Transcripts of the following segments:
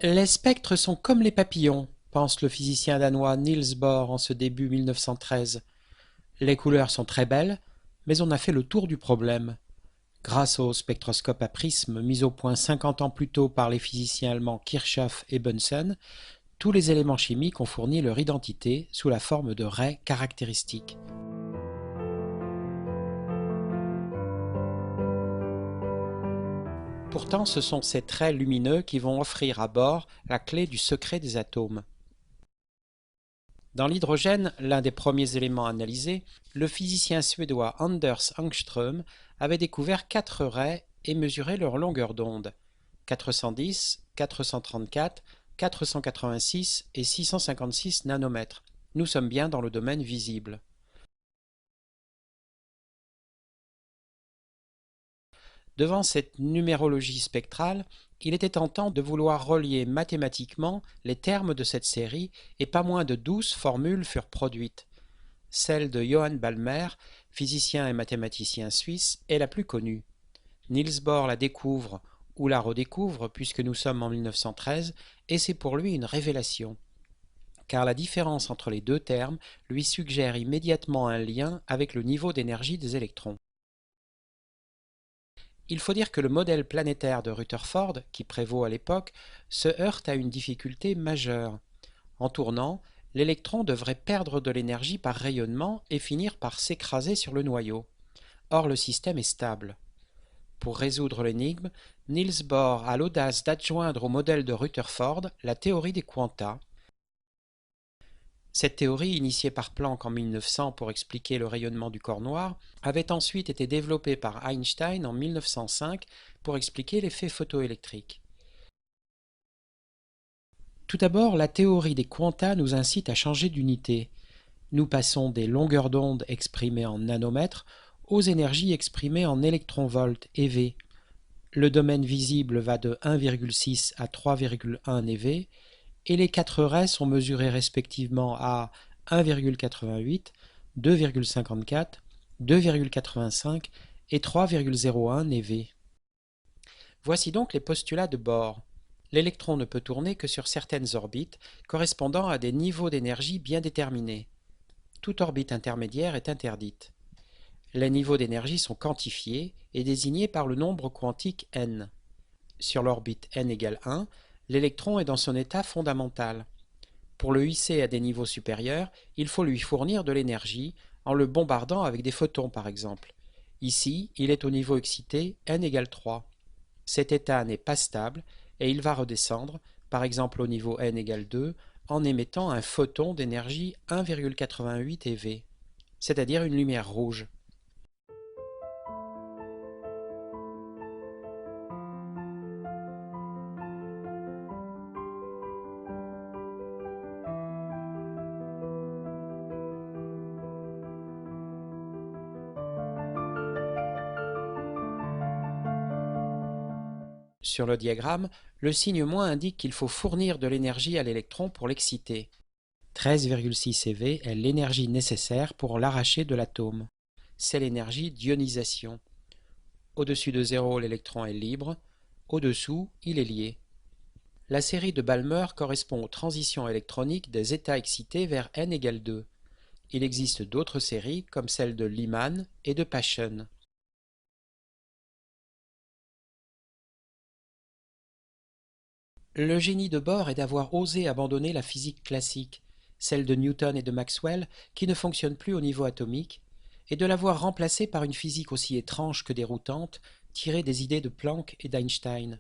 Les spectres sont comme les papillons, pense le physicien danois Niels Bohr en ce début 1913. Les couleurs sont très belles, mais on a fait le tour du problème. Grâce au spectroscope à prisme mis au point 50 ans plus tôt par les physiciens allemands Kirchhoff et Bunsen, tous les éléments chimiques ont fourni leur identité sous la forme de raies caractéristiques. Pourtant, ce sont ces traits lumineux qui vont offrir à Bohr la clé du secret des atomes. Dans l'hydrogène, l'un des premiers éléments analysés, le physicien suédois Anders Ångström avait découvert 4 raies et mesuré leur longueur d'onde, 410, 434, 486 et 656 nanomètres. Nous sommes bien dans le domaine visible. Devant cette numérologie spectrale, il était tentant de vouloir relier mathématiquement les termes de cette série et pas moins de 12 formules furent produites. Celle de Johann Balmer, physicien et mathématicien suisse, est la plus connue. Niels Bohr la découvre ou la redécouvre puisque nous sommes en 1913 et c'est pour lui une révélation. Car la différence entre les deux termes lui suggère immédiatement un lien avec le niveau d'énergie des électrons. Il faut dire que le modèle planétaire de Rutherford, qui prévaut à l'époque, se heurte à une difficulté majeure. En tournant, l'électron devrait perdre de l'énergie par rayonnement et finir par s'écraser sur le noyau. Or le système est stable. Pour résoudre l'énigme, Niels Bohr a l'audace d'adjoindre au modèle de Rutherford la théorie des quanta. Cette théorie, initiée par Planck en 1900 pour expliquer le rayonnement du corps noir, avait ensuite été développée par Einstein en 1905 pour expliquer l'effet photoélectrique. Tout d'abord, la théorie des quanta nous incite à changer d'unité. Nous passons des longueurs d'onde exprimées en nanomètres aux énergies exprimées en électronvolts eV. Le domaine visible va de 1,6 à 3,1 eV et les 4 raies sont mesurées respectivement à 1,88, 2,54, 2,85 et 3,01 eV. Voici donc les postulats de Bohr. L'électron ne peut tourner que sur certaines orbites correspondant à des niveaux d'énergie bien déterminés. Toute orbite intermédiaire est interdite. Les niveaux d'énergie sont quantifiés et désignés par le nombre quantique n. Sur l'orbite n égale 1, l'électron est dans son état fondamental. Pour le hisser à des niveaux supérieurs, il faut lui fournir de l'énergie en le bombardant avec des photons par exemple. Ici, il est au niveau excité n égale 3. Cet état n'est pas stable et il va redescendre, par exemple au niveau n égale 2, en émettant un photon d'énergie 1,88 eV, c'est-à-dire une lumière rouge. Sur le diagramme, le signe moins indique qu'il faut fournir de l'énergie à l'électron pour l'exciter. 13,6 eV est l'énergie nécessaire pour l'arracher de l'atome. C'est l'énergie d'ionisation. Au-dessus de 0, l'électron est libre. Au-dessous, il est lié. La série de Balmer correspond aux transitions électroniques des états excités vers n égale 2. Il existe d'autres séries comme celle de Lyman et de Paschen. Le génie de Bohr est d'avoir osé abandonner la physique classique, celle de Newton et de Maxwell, qui ne fonctionne plus au niveau atomique, et de l'avoir remplacée par une physique aussi étrange que déroutante, tirée des idées de Planck et d'Einstein.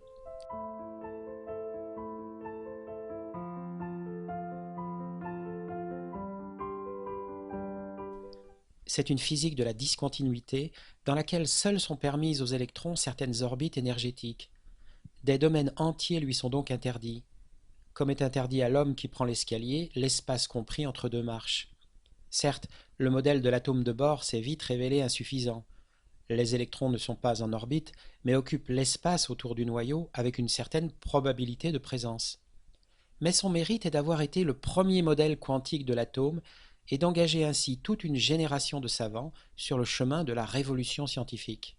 C'est une physique de la discontinuité dans laquelle seules sont permises aux électrons certaines orbites énergétiques. Des domaines entiers lui sont donc interdits, comme est interdit à l'homme qui prend l'escalier l'espace compris entre deux marches. Certes, le modèle de l'atome de Bohr s'est vite révélé insuffisant. Les électrons ne sont pas en orbite, mais occupent l'espace autour du noyau avec une certaine probabilité de présence. Mais son mérite est d'avoir été le premier modèle quantique de l'atome et d'engager ainsi toute une génération de savants sur le chemin de la révolution scientifique.